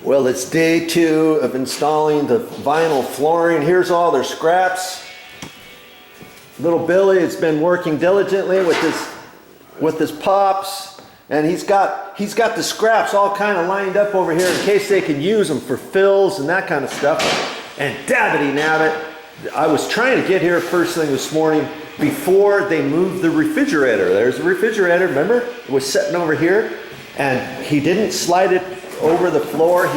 Well, it's day 2 of installing the vinyl flooring. Here's all their scraps. Little Billy has been working diligently with his pops, and he's got the scraps all kind of lined up over here in case they can use them for fills and that kind of stuff. And dabbity nabbit, I was trying to get here first thing this morning before they moved the refrigerator. There's the refrigerator, remember? It was sitting over here, and he didn't slide it over the floor.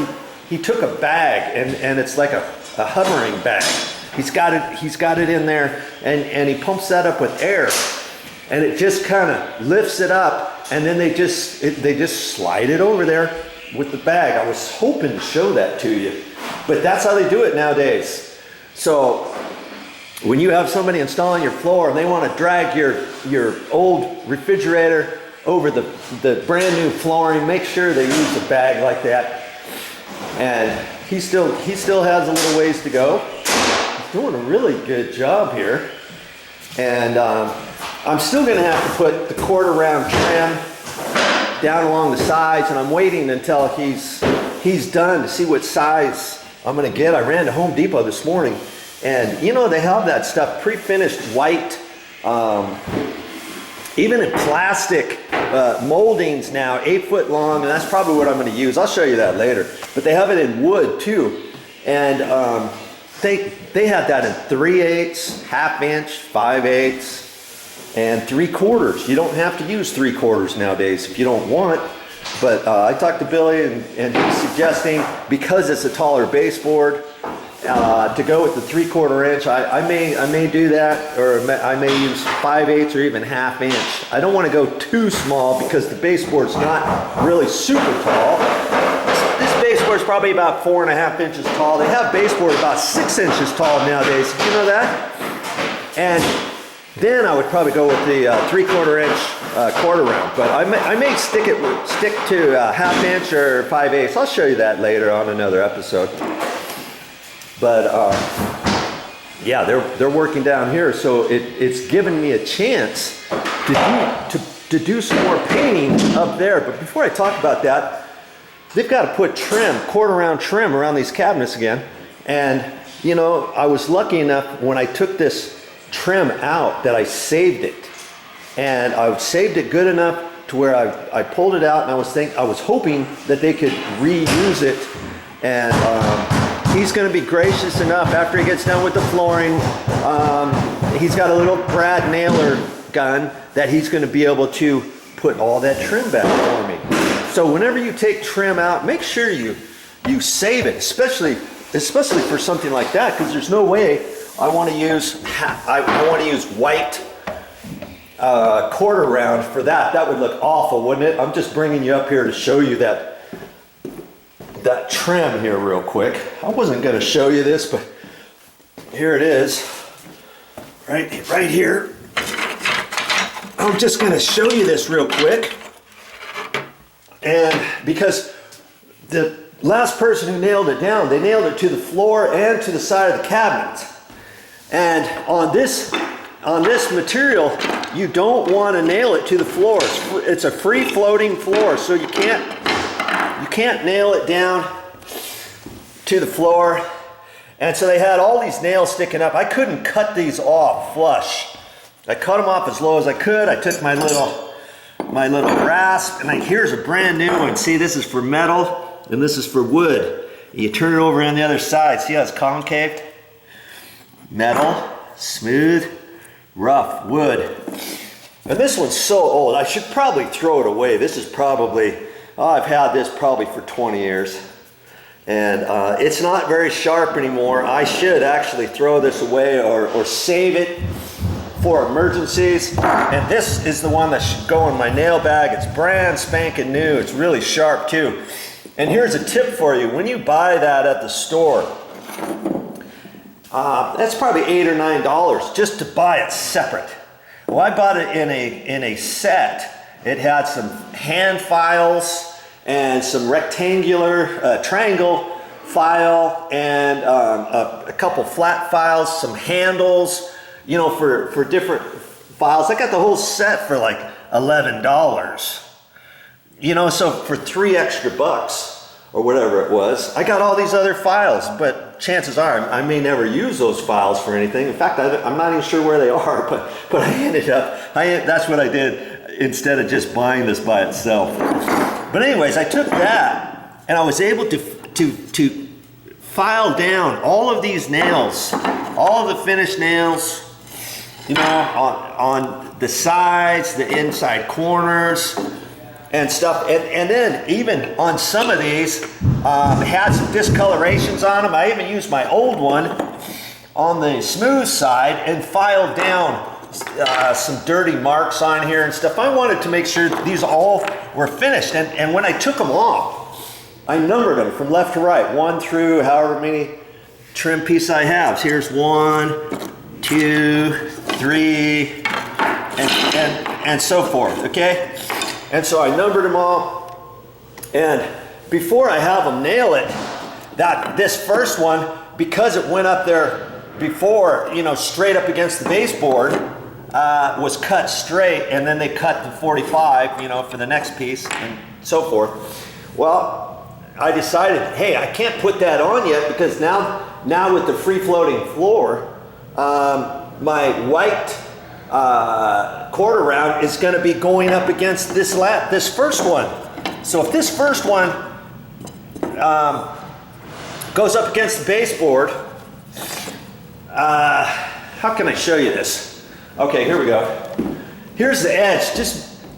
He took a bag, and it's like a hovering bag. He's got it in there, and he pumps that up with air, and it just kind of lifts it up, and then they just slide it over there with the bag. I was hoping to show that to you, but that's how they do it nowadays. So when you have somebody installing your floor and they want to drag your old refrigerator over the brand new flooring, make sure they use a bag like that. And he still has a little ways to go. He's doing a really good job here. And I'm still going to have to put the quarter round trim down along the sides, and I'm waiting until he's done to see what size I'm going to get. I ran to Home Depot this morning, and you know, they have that stuff pre-finished white, even in plastic moldings now, 8 foot long, and that's probably what I'm going to use. I'll show you that later. But they have it in wood too, and they have that in 3/8, ½ inch, 5/8, and 3/4. You don't have to use 3/4 nowadays if you don't want. But I talked to Billy, and he's suggesting, because it's a taller baseboard, to go with the 3/4 inch. I may do that, or I may use 5/8 or even ½ inch. I don't want to go too small because the baseboard's not really super tall. This baseboard's probably about 4½ inches tall. They have baseboard about 6 inches tall nowadays. Did you know that? And then I would probably go with the 3/4 inch quarter round. But I may stick to ½ inch or 5/8. I'll show you that later on another episode. But yeah, they're working down here, so it's given me a chance to do some more painting up there. But before I talk about that, they've got to put quarter round trim around these cabinets again. And you know, I was lucky enough when I took this trim out that I saved it, and I saved it good enough to where I pulled it out, and I was hoping that they could reuse it. And he's going to be gracious enough after he gets done with the flooring. He's got a little Brad nailer gun that he's going to be able to put all that trim back for me. So whenever you take trim out, make sure you save it, especially for something like that, because there's no way I want to use white quarter round for that. That would look awful, wouldn't it? I'm just bringing you up here to show you that trim here real quick. I wasn't going to show you this, but here it is, right here. I'm just going to show you this real quick, and because the last person who nailed it down, they nailed it to the floor and to the side of the cabinet. And on this material, you don't want to nail it to the floor. It's a free floating floor, so you can't nail it down to the floor. And so they had all these nails sticking up. I couldn't cut these off flush. I cut them off as low as I could. I took my little rasp, and here's a brand new one. See, this is for metal and this is for wood. You turn it over on the other side. See how it's concaved? Metal, smooth, rough wood. And this one's so old, I should probably throw it away. This is probably, I've had this probably for 20 years. And it's not very sharp anymore. I should actually throw this away or save it for emergencies. And this is the one that should go in my nail bag. It's brand spanking new. It's really sharp too. And here's a tip for you. When you buy that at the store, that's probably $8 or $9 just to buy it separate. Well, I bought it in a set. It had some hand files and some rectangular triangle file, and a couple flat files, some handles, you know, for different files. I got the whole set for like $11. You know, so for $3 extra, or whatever it was. I got all these other files, but chances are I may never use those files for anything. In fact, I'm not even sure where they are, but I ended up, that's what I did instead of just buying this by itself. But anyways, I took that and I was able to file down all of these nails, all of the finished nails, you know, on the sides, the inside corners, and stuff. And then even on some of these, had some discolorations on them. I even used my old one on the smooth side and filed down some dirty marks on here and stuff. I wanted to make sure these all were finished. And when I took them off, I numbered them from left to right, 1 through however many trim pieces I have. So here's 1, 2, 3, and so forth, okay? And so I numbered them all, and before I have them nail it, this first one, because it went up there before, you know, straight up against the baseboard, was cut straight, and then they cut the 45, you know, for the next piece, and so forth. Well, I decided, hey, I can't put that on yet, because now with the free-floating floor, my white quarter round is going to be going up against this first one. So if this first one goes up against the baseboard, how can I show you this? Okay, here we go. Here's the edge.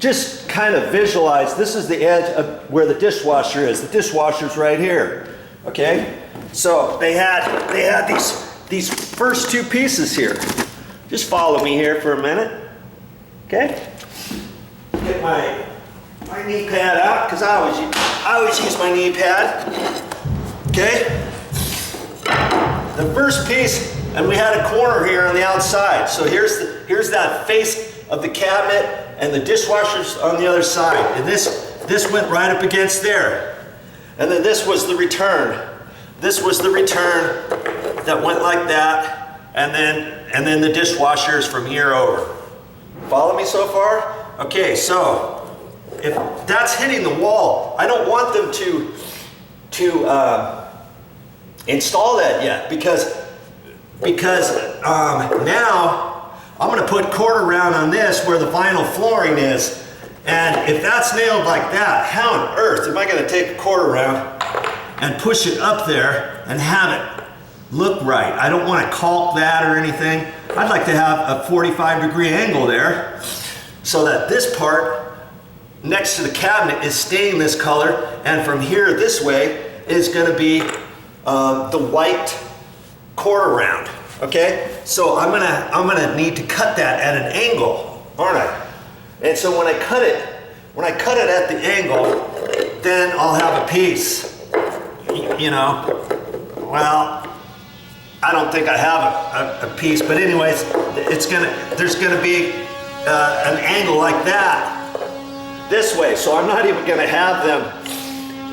Just kind of visualize. This is the edge of where the dishwasher is. The dishwasher's right here. Okay, so they had these first two pieces here. Just follow me here for a minute. Okay, get my knee pad out, because I always use my knee pad. Okay, the first piece, and we had a corner here on the outside. So here's that face of the cabinet, and the dishwasher's on the other side. And this went right up against there. And then this was the return. This was the return that went like that, and then the dishwasher is from here over. Follow me so far? Okay, so if that's hitting the wall, I don't want them to install that yet, because now I'm going to put quarter round on this where the vinyl flooring is, and if that's nailed like that, how on earth am I going to take a quarter round and push it up there and have it look right? I don't want to caulk that or anything. I'd like to have a 45-degree angle there so that this part next to the cabinet is staying this color, and from here this way is going to be the white quarter round. Okay, so I'm gonna need to cut that at an angle, aren't I? And so when I cut it at the angle, then I'll have a piece. You know, well, I don't think I have a piece, but anyways, there's gonna be an angle like that this way. So I'm not even gonna have them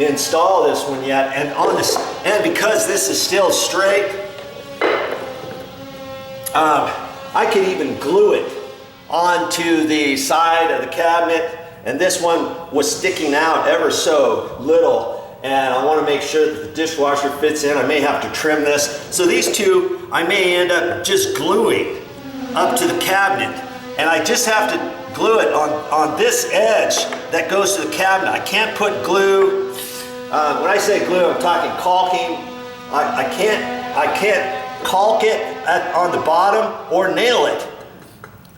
install this one yet. And because this is still straight, I could even glue it onto the side of the cabinet, and this one was sticking out ever so little, and I want to make sure that the dishwasher fits in. I may have to trim this. So these two I may end up just gluing up to the cabinet, and I just have to glue it on this edge that goes to the cabinet. I can't put glue. When I say glue, I'm talking caulking. I can't caulk it on the bottom or nail it.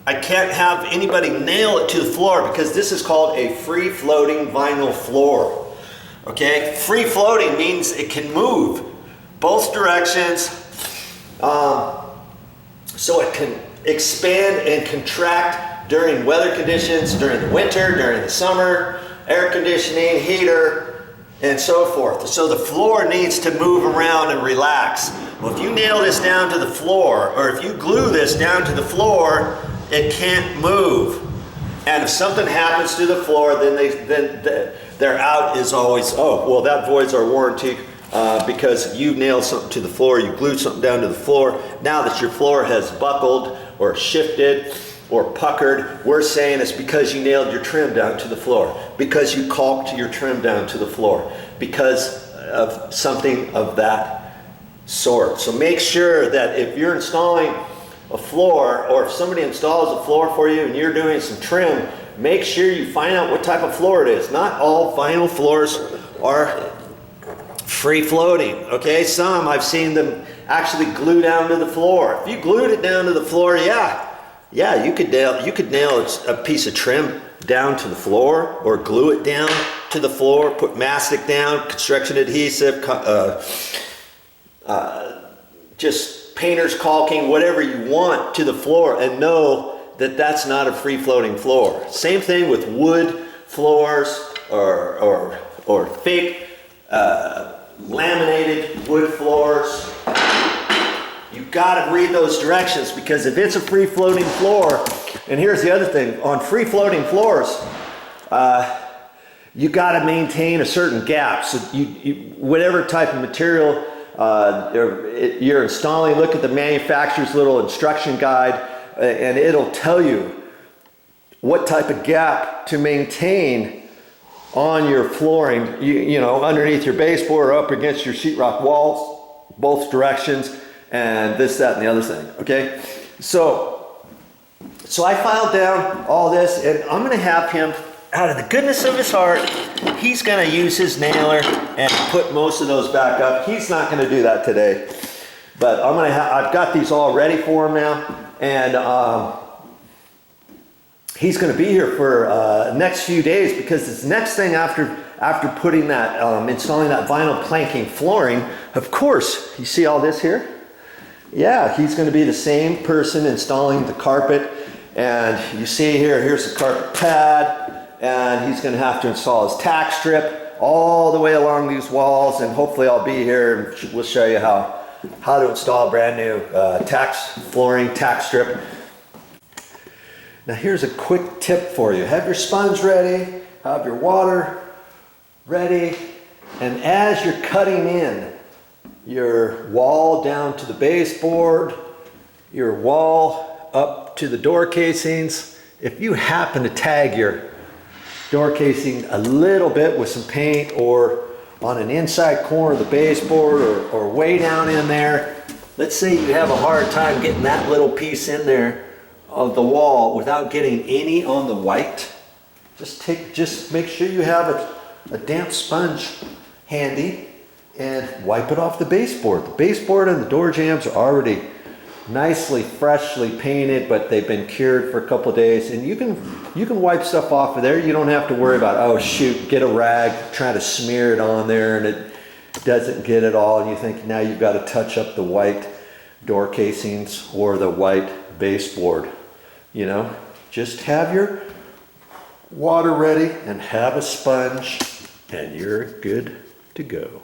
I can't have anybody nail it to the floor, because this is called a free-floating vinyl floor. Okay, free-floating means it can move both directions, so it can expand and contract during weather conditions, during the winter, during the summer, air conditioning, heater, and so forth. So the floor needs to move around and relax. Well, if you nail this down to the floor, or if you glue this down to the floor, it can't move. And if something happens to the floor, then their out is always, oh, well, that voids our warranty because you nailed something to the floor, you glued something down to the floor. Now that your floor has buckled or shifted or puckered, we're saying it's because you nailed your trim down to the floor, because you caulked your trim down to the floor, because of something of that sort. So make sure that if you're installing a floor, or if somebody installs a floor for you and you're doing some trim, make sure you find out what type of floor it is. Not all vinyl floors are free floating, okay? Some I've seen them actually glue down to the floor. If you glued it down to the floor, yeah, you could nail a piece of trim down to the floor, or glue it down to the floor, put mastic down, construction adhesive, just painter's caulking, whatever you want to the floor, and know that that's not a free floating floor. Same thing with wood floors or fake laminated wood floors. You gotta read those directions, because if it's a free floating floor, and here's the other thing, on free floating floors, you gotta maintain a certain gap. So whatever type of material you're installing, look at the manufacturer's little instruction guide, and it'll tell you what type of gap to maintain on your flooring, you know, underneath your baseboard or up against your sheetrock walls, both directions, and this, that, and the other thing, okay? So I filed down all this, and I'm gonna have him, out of the goodness of his heart, he's gonna use his nailer and put most of those back up. He's not gonna do that today, but I've got these all ready for him now, and he's going to be here for next few days, because this next thing after putting that, installing that vinyl planking flooring, of course, you see all this here? Yeah, he's going to be the same person installing the carpet, and you see here's the carpet pad, and he's going to have to install his tack strip all the way along these walls, and hopefully I'll be here and we'll show you how to install a brand new flooring tack strip. Now here's a quick tip for you. Have your sponge ready, have your water ready, and as you're cutting in your wall down to the baseboard, your wall up to the door casings, if you happen to tag your door casing a little bit with some paint, or on an inside corner of the baseboard, or way down in there, let's say you have a hard time getting that little piece in there of the wall without getting any on the white, just make sure you have a damp sponge handy and wipe it off the baseboard. The baseboard and the door jambs are already nicely, freshly painted, but they've been cured for a couple of days, and you can wipe stuff off of there. You don't have to worry about, oh shoot, get a rag, try to smear it on there and it doesn't get it all, and you think now you've got to touch up the white door casings or the white baseboard. You know, just have your water ready and have a sponge, and you're good to go.